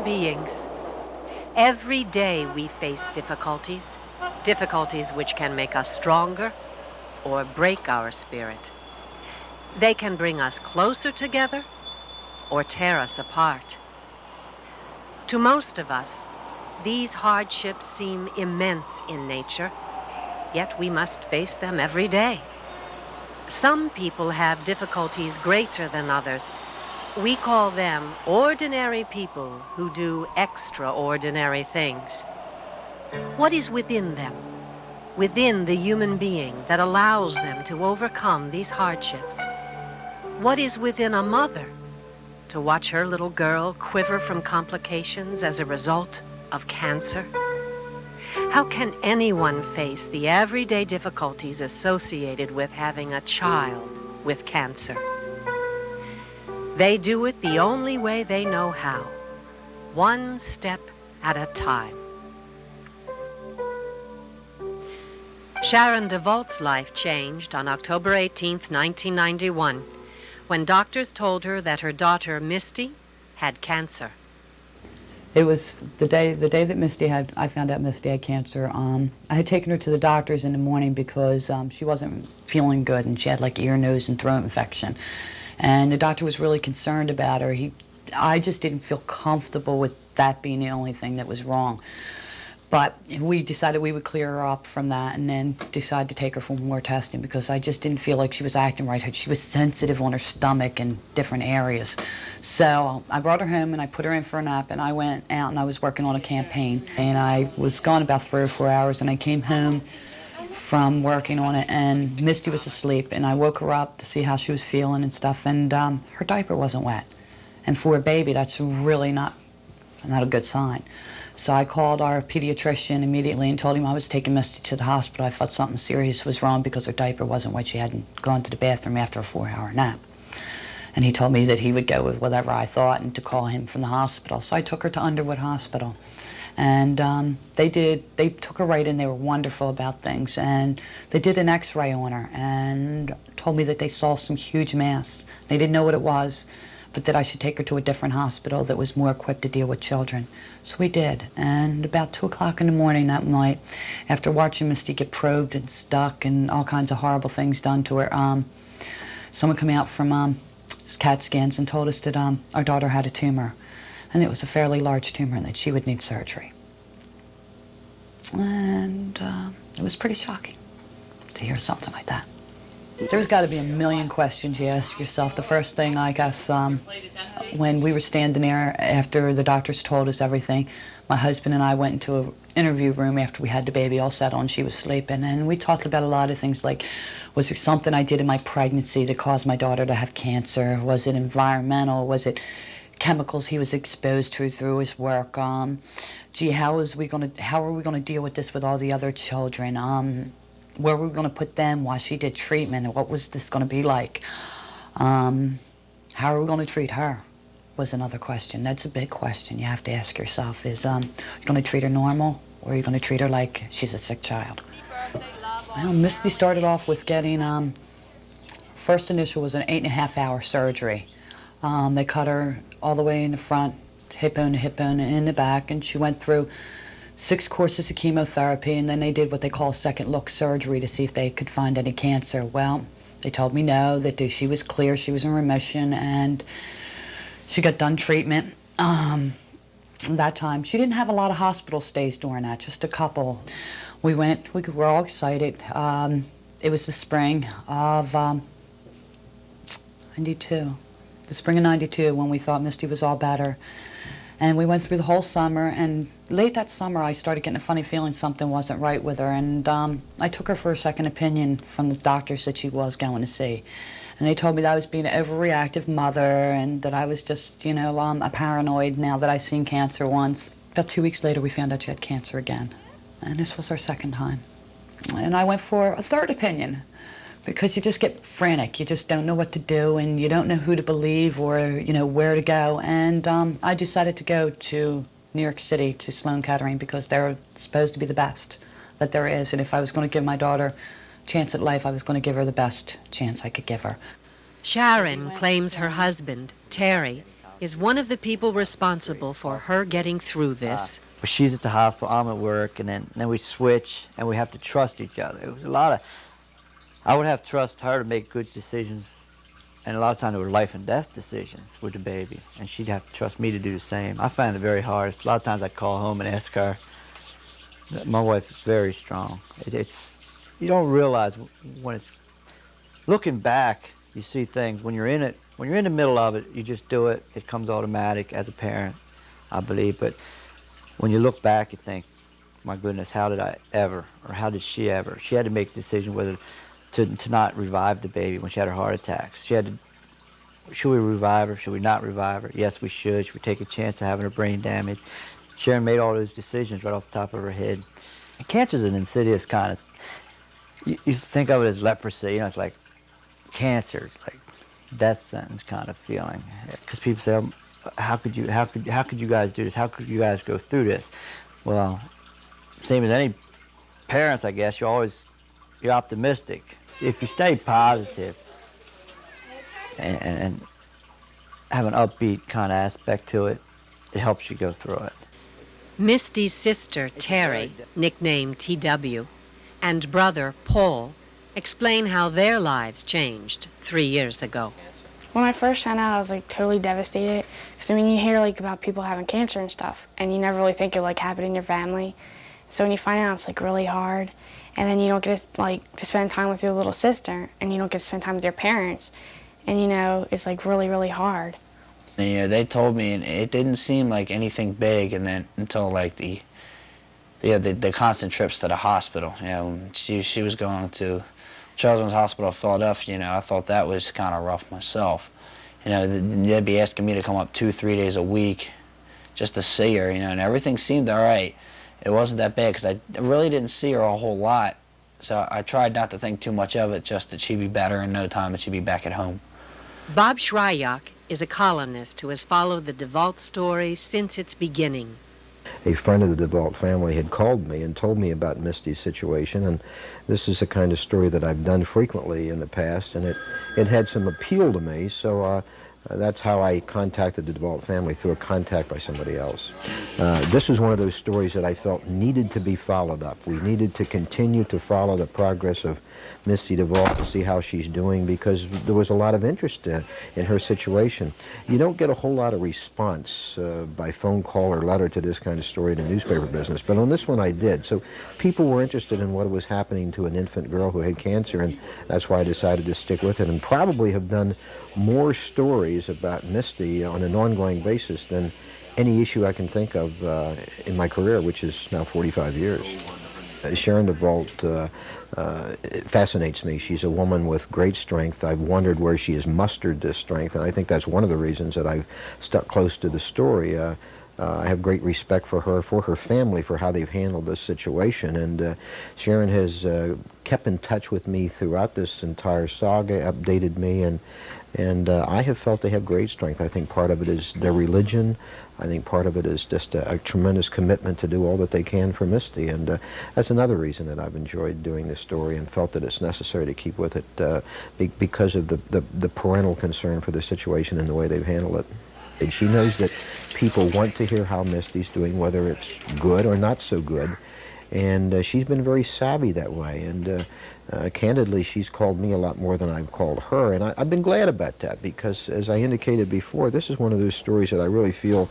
beings. Every day we face difficulties, difficulties which can make us stronger or break our spirit. They can bring us closer together or tear us apart. To most of us, these hardships seem immense in nature, yet we must face them every day. Some people have difficulties greater than others. We call them ordinary people who do extraordinary things. What is within them, within the human being, that allows them to overcome these hardships? What is within a mother to watch her little girl quiver from complications as a result of cancer? How can anyone face the everyday difficulties associated with having a child with cancer? They do it the only way they know how, one step at a time. Sharon DeVault's life changed on October 18th, 1991, when doctors told her that her daughter, Misty, had cancer. It was the day that I found out Misty had cancer. I had taken her to the doctors in the morning because she wasn't feeling good and she had like ear, nose, and throat infection. And the doctor was really concerned about her. I just didn't feel comfortable with that being the only thing that was wrong. But we decided we would clear her up from that and then decide to take her for more testing because I just didn't feel like she was acting right. She was sensitive on her stomach and different areas. So I brought her home and I put her in for a nap and I went out and I was working on a campaign. And I was gone about 3 or 4 hours and I came home from working on it and Misty was asleep and I woke her up to see how she was feeling and stuff and her diaper wasn't wet. And for a baby, that's really not a good sign. So I called our pediatrician immediately and told him I was taking Misty to the hospital. I thought something serious was wrong because her diaper wasn't wet. She hadn't gone to the bathroom after a 4-hour nap. And he told me that he would go with whatever I thought and to call him from the hospital. So I took her to Underwood Hospital. And they took her right in. They were wonderful about things. And they did an x-ray on her and told me that they saw some huge mass. They didn't know what it was, but that I should take her to a different hospital that was more equipped to deal with children. So we did. And about 2 o'clock in the morning that night, after watching Misty get probed and stuck and all kinds of horrible things done to her, someone came out from CAT scans and told us that our daughter had a tumor. And it was a fairly large tumor and that she would need surgery. And it was pretty shocking to hear something like that. There's got to be a million questions you ask yourself. The first thing, I guess, when we were standing there after the doctors told us everything, my husband and I went into an interview room after we had the baby all settled and she was sleeping, and we talked about a lot of things like, was there something I did in my pregnancy that caused my daughter to have cancer? Was it environmental? Was it chemicals he was exposed to through his work? Gee, how are we going to deal with this with all the other children? Where were we going to put them while she did treatment, and what was this going to be like? How are we going to treat her was another question. That's a big question you have to ask yourself is, you going to treat her normal, or are you going to treat her like she's a sick child? Well, Misty started off with getting, first initial was an 8.5-hour surgery. They cut her all the way in the front, hip bone to hip bone, and in the back, and she went through 6 courses of chemotherapy, and then they did what they call second look surgery to see if they could find any cancer. Well, they told me no, that she was clear, she was in remission, and she got done treatment. That time, she didn't have a lot of hospital stays during that, just a couple. We were all excited. It was the spring of 92. The spring of 92 when we thought Misty was all better. And we went through the whole summer, and late that summer I started getting a funny feeling something wasn't right with her, and I took her for a second opinion from the doctors that she was going to see. And they told me that I was being an overreactive mother and that I was just, a paranoid now that I'd seen cancer once. About 2 weeks later we found out she had cancer again, and this was our second time. And I went for a third opinion, because you just get frantic. You just don't know what to do, and you don't know who to believe or, where to go. And I decided to go to New York City to Sloan Kettering because they're supposed to be the best that there is. And if I was going to give my daughter a chance at life, I was going to give her the best chance I could give her. Sharon claims her husband, Terry, is one of the people responsible for her getting through this. She's at the hospital, I'm at work, and then we switch, and we have to trust each other. It was a lot of, I would have to trust her to make good decisions, and a lot of times it were life and death decisions with the baby, and she'd have to trust me to do the same. I found it very hard. A lot of times I'd call home and ask her. My wife is very strong. It's you don't realize when it's, looking back, you see things. When you're in it, when you're in the middle of it, you just do it. It comes automatic as a parent, I believe, but when you look back, you think, my goodness, how did I ever, or how did she ever? She had to make a decision whether to not revive the baby when she had her heart attacks. She had to, should we revive her? Should we not revive her? Yes, we should. Should we take a chance of having her brain damage? Sharon made all those decisions right off the top of her head. And cancer's an insidious kind of, you think of it as leprosy, you know, it's like cancer, it's like death sentence kind of feeling. Because people say, oh, how could you guys do this? How could you guys go through this? Well, same as any parents, I guess, you're optimistic. If you stay positive and have an upbeat kind of aspect to it, it helps you go through it. Misty's sister, Terry, nicknamed TW, and brother, Paul, explain how their lives changed 3 years ago. When I first found out, I was like totally devastated. Because I mean, you hear like about people having cancer and stuff, and you never really think it like happened in your family. So when you find out, it's like really hard, and then you don't get to spend time with your little sister, and you don't get to spend time with your parents, and you know it's like really, really hard. And, you know, they told me, and it didn't seem like anything big, and then until like the constant trips to the hospital. You know, she was going to Children's Hospital of Philadelphia. You know, I thought that was kind of rough myself. You know, they'd be asking me to come up 2-3 days a week just to see her. You know, and everything seemed all right. It wasn't that bad because I really didn't see her a whole lot. So I tried not to think too much of it, just that she'd be better in no time and she'd be back at home. Bob Shryock is a columnist who has followed the DeVault story since its beginning. A friend of the DeVault family had called me and told me about Misty's situation, and this is the kind of story that I've done frequently in the past, and it had some appeal to me, so that's how I contacted the DeVault family, through a contact by somebody else. This was one of those stories that I felt needed to be followed up. We needed to continue to follow the progress of Misty DeVault to see how she's doing, because there was a lot of interest in her situation. You don't get a whole lot of response by phone call or letter to this kind of story in the newspaper business, but on this one I did. So people were interested in what was happening to an infant girl who had cancer, and that's why I decided to stick with it, and probably have done more stories about Misty on an ongoing basis than any issue I can think of in my career, which is now 45 years. Sharon DeVault fascinates me. She's a woman with great strength. I've wondered where she has mustered this strength, and I think that's one of the reasons that I've stuck close to the story. I have great respect for her family, for how they've handled this situation, and Sharon has kept in touch with me throughout this entire saga, updated me, and I have felt they have great strength. I think part of it is their religion. I think part of it is just a tremendous commitment to do all that they can for Misty, and that's another reason that I've enjoyed doing this story and felt that it's necessary to keep with it because of the parental concern for the situation and the way they've handled it. And she knows that people want to hear how Misty's doing, whether it's good or not so good, and she's been very savvy that way, and candidly, she's called me a lot more than I've called her, and I've been glad about that, because as I indicated before, this is one of those stories that I really feel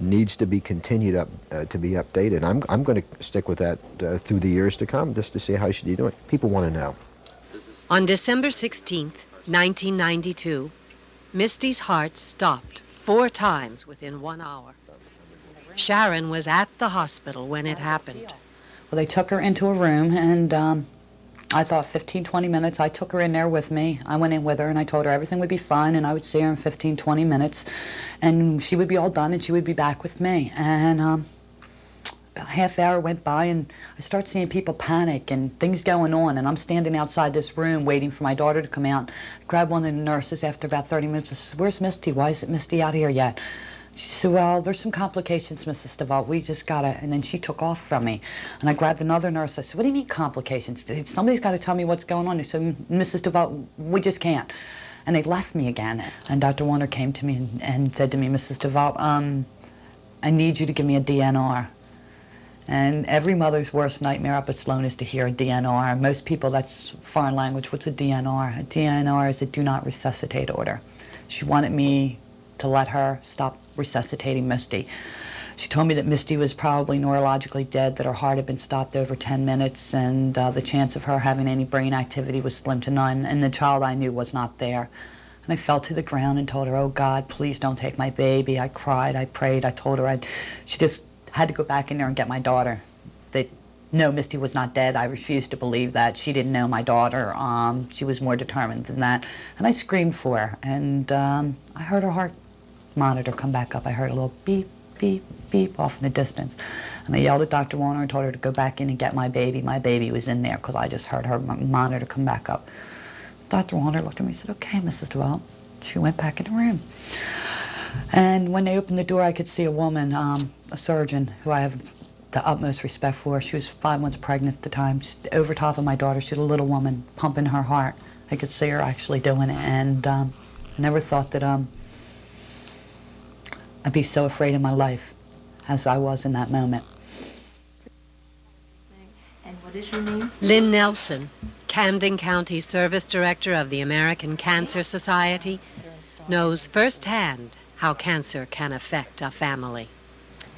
needs to be continued to be updated. I'm going to stick with that through the years to come, just to see how she's doing. People want to know. On December 16th, 1992, Misty's heart stopped 4 times within 1 hour. Sharon was at the hospital when it happened. Well, they took her into a room, and I thought 15, 20 minutes. I took her in there with me. I went in with her, and I told her everything would be fine, and I would see her in 15, 20 minutes, and she would be all done, and she would be back with me. And about a half hour went by, and I start seeing people panic and things going on, and I'm standing outside this room waiting for my daughter to come out. Grab one of the nurses after about 30 minutes and says, "Where's Misty? Why isn't Misty out here yet?" She said, "Well, there's some complications, Mrs. DeVault. We just got to..." And then she took off from me. And I grabbed another nurse. I said, "What do you mean complications? Somebody's got to tell me what's going on." They said, "Mrs. DeVault, we just can't." And they left me again. And Dr. Warner came to me and said to me, Mrs. DeVault, I need you to give me a DNR. And every mother's worst nightmare up at Sloan is to hear a DNR. Most people, that's foreign language. What's a DNR? A DNR is a do not resuscitate order. She wanted me to let her stop resuscitating Misty. She told me that Misty was probably neurologically dead, that her heart had been stopped over 10 minutes, and the chance of her having any brain activity was slim to none, and the child I knew was not there. And I fell to the ground and told her, oh God, please don't take my baby. I cried, I prayed, I told her she just had to go back in there and get my daughter. That no, Misty was not dead. I refused to believe that. She didn't know my daughter. She was more determined than that. And I screamed for her, and I heard her heart monitor come back up. I heard a little beep, beep, beep off in the distance. And I yelled at Dr. Warner and told her to go back in and get my baby. My baby was in there because I just heard her monitor come back up. Dr. Warner looked at me and said, okay, Mrs. DeVault. She went back in the room. And when they opened the door, I could see a woman, a surgeon, who I have the utmost respect for. She was 5 months pregnant at the time. She's over top of my daughter. She's a little woman pumping her heart. I could see her actually doing it. And I never thought that I'd be so afraid in my life as I was in that moment. And what is your name? Lynn Nelson, Camden County Service Director of the American Cancer Society, knows firsthand how cancer can affect a family.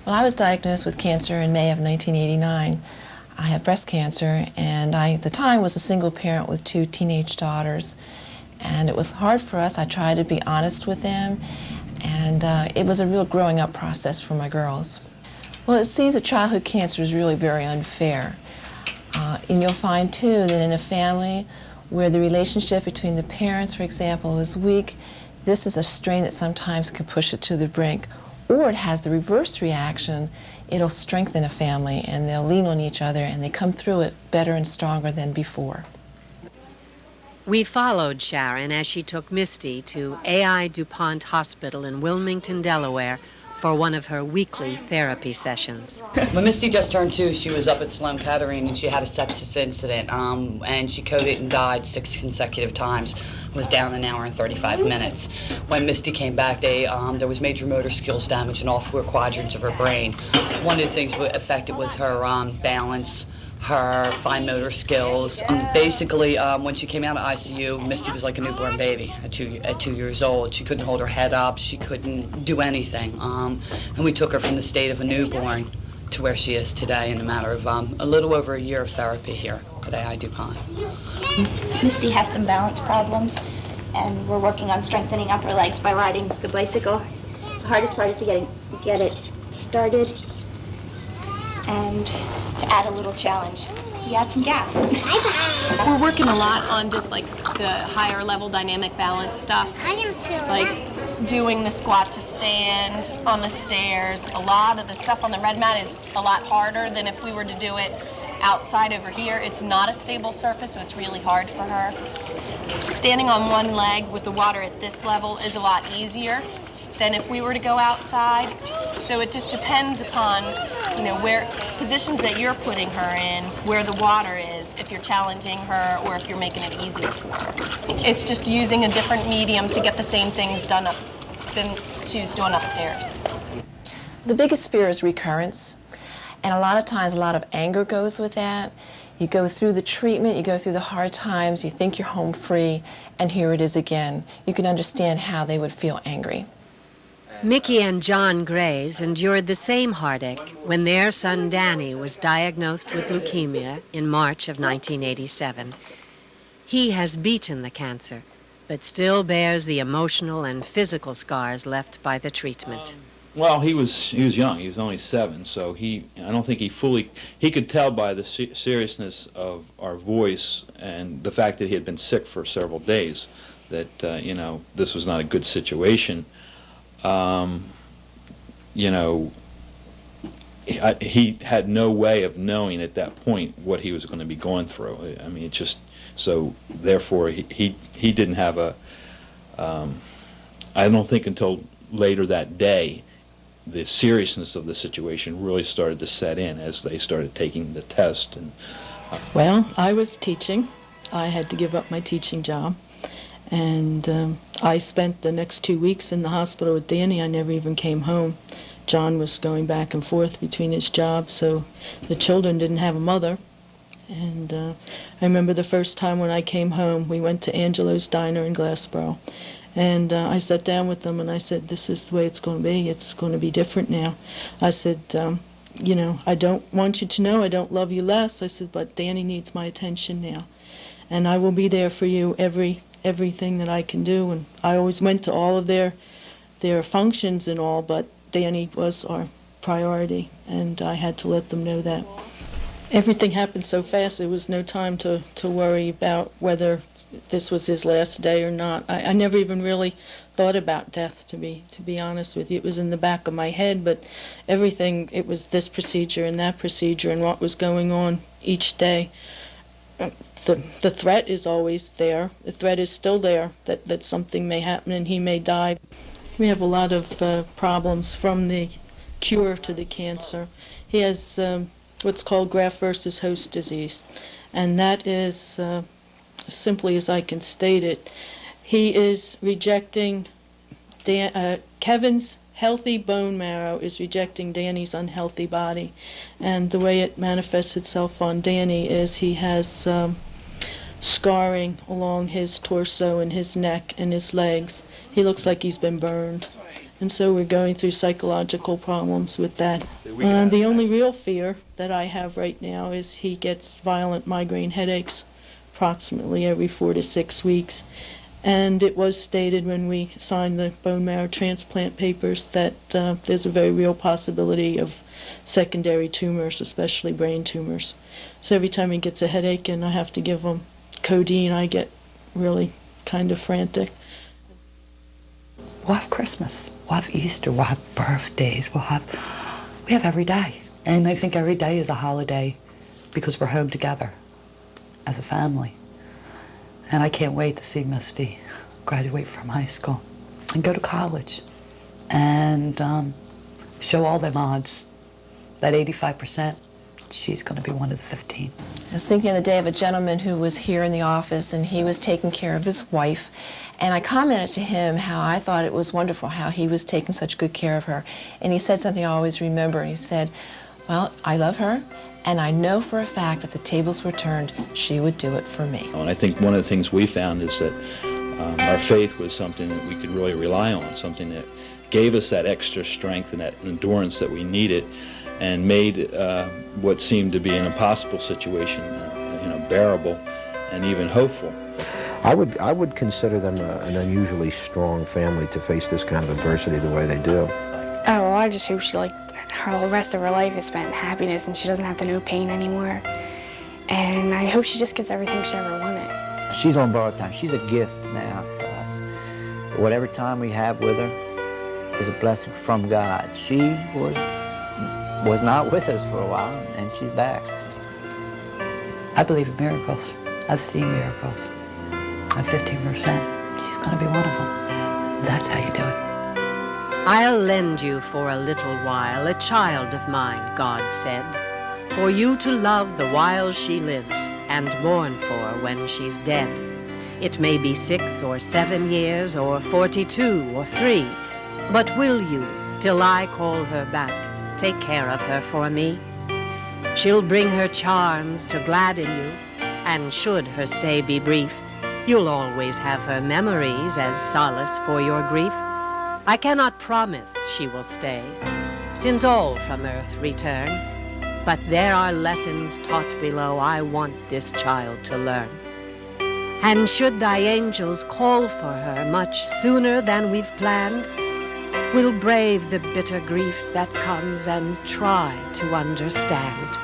Well, I was diagnosed with cancer in May of 1989. I have breast cancer, and I, at the time, was a single parent with 2 teenage daughters. And it was hard for us. I tried to be honest with them, and it was a real growing up process for my girls. Well, it seems that childhood cancer is really very unfair. And you'll find, too, that in a family where the relationship between the parents, for example, is weak, this is a strain that sometimes can push it to the brink. Or it has the reverse reaction. It'll strengthen a family, and they'll lean on each other, and they come through it better and stronger than before. We followed Sharon as she took Misty to A.I. DuPont Hospital in Wilmington, Delaware, for one of her weekly therapy sessions. When Misty just turned 2, she was up at Sloan Kettering, and she had a sepsis incident, and she coded and died 6 consecutive times. Was down an hour and 35 minutes. When Misty came back, there was major motor skills damage in all 4 quadrants of her brain. One of the things affected was her balance, her fine motor skills. Basically, when she came out of ICU, Misty was like a newborn baby at 2 years old. She couldn't hold her head up. She couldn't do anything. And we took her from the state of a newborn to where she is today in a matter of a little over a year of therapy here at A.I. DuPont. Misty has some balance problems, and we're working on strengthening up her legs by riding the bicycle. The hardest part is to get it started and to add a little challenge. You add some gas. We're working a lot on just like the higher level dynamic balance stuff. Like doing the squat to stand on the stairs. A lot of the stuff on the red mat is a lot harder than if we were to do it outside over here. It's not a stable surface, so it's really hard for her. Standing on one leg with the water at this level is a lot easier than if we were to go outside. So it just depends upon, where positions that you're putting her in, where the water is, if you're challenging her or if you're making it easier for her. It's just using a different medium to get the same things done than she's doing upstairs. The biggest fear is recurrence, and a lot of times a lot of anger goes with that. You go through the treatment, you go through the hard times, you think you're home free, and here it is again. You can understand how they would feel angry. Mickey and John Graves endured the same heartache when their son Danny was diagnosed with leukemia in March of 1987. He has beaten the cancer, but still bears the emotional and physical scars left by the treatment. Well, he was young. He was only 7, so I don't think he could tell by the seriousness of our voice and the fact that he had been sick for several days that this was not a good situation. He had no way of knowing at that point what he was going to be going through. I mean, so therefore he didn't have I don't think until later that day the seriousness of the situation really started to set in as they started taking the test. Well, I was teaching. I had to give up my teaching job. And I spent the next 2 weeks in the hospital with Danny. I never even came home. John was going back and forth between his jobs, so the children didn't have a mother. And I remember the first time when I came home, we went to Angelo's Diner in Glassboro. And I sat down with them and I said, this is the way it's going to be. It's going to be different now. I said, you know, I don't want you to know I don't love you less. I said, but Danny needs my attention now. And I will be there for you everything that I can do. And I always went to all of their functions and all, but Danny was our priority. And I had to let them know that. Everything happened so fast, there was no time to worry about whether this was his last day or not. I never even really thought about death, to be honest with you. It was in the back of my head, but everything, it was this procedure and that procedure and what was going on each day. The threat is always there. The threat is still there that something may happen and he may die. We have a lot of problems from the cure to the cancer. He has what's called graft versus host disease, and that is, simply as I can state it, he is rejecting Kevin's healthy bone marrow is rejecting Danny's unhealthy body, and the way it manifests itself on Danny is he has scarring along his torso and his neck and his legs. He looks like he's been burned. And so we're going through psychological problems with that. The only real fear that I have right now is he gets violent migraine headaches approximately every 4 to 6 weeks. And it was stated when we signed the bone marrow transplant papers that there's a very real possibility of secondary tumors, especially brain tumors. So every time he gets a headache and I have to give him codeine, I get really kind of frantic. We'll have Christmas, we'll have Easter, we'll have birthdays, we have every day. And I think every day is a holiday because we're home together as a family. And I can't wait to see Misty graduate from high school and go to college and show all them odds. That 85%, she's going to be one of the 15. I was thinking the other day of a gentleman who was here in the office and he was taking care of his wife. And I commented to him how I thought it was wonderful how he was taking such good care of her. And he said something I always remember. He said, well, I love her, and I know for a fact if the tables were turned, she would do it for me. And I think one of the things we found is that our faith was something that we could really rely on, something that gave us that extra strength and that endurance that we needed and made what seemed to be an impossible situation bearable and even hopeful. I would consider them an unusually strong family to face this kind of adversity the way they do. Oh, well, I just hope her whole rest of her life is spent in happiness and she doesn't have to know pain anymore. And I hope she just gets everything she ever wanted. She's on borrowed time. She's a gift now to us. Whatever time we have with her is a blessing from God. She was not with us for a while, and she's back. I believe in miracles. I've seen miracles. I'm 15%. She's going to be one of them. That's how you do it. I'll lend you for a little while a child of mine, God said, for you to love the while she lives and mourn for when she's dead. It may be 6 or 7 years or 42 or 3, but will you, till I call her back, take care of her for me? She'll bring her charms to gladden you, and should her stay be brief, you'll always have her memories as solace for your grief. I cannot promise she will stay, since all from earth return, but there are lessons taught below I want this child to learn. And should thy angels call for her much sooner than we've planned, we'll brave the bitter grief that comes and try to understand.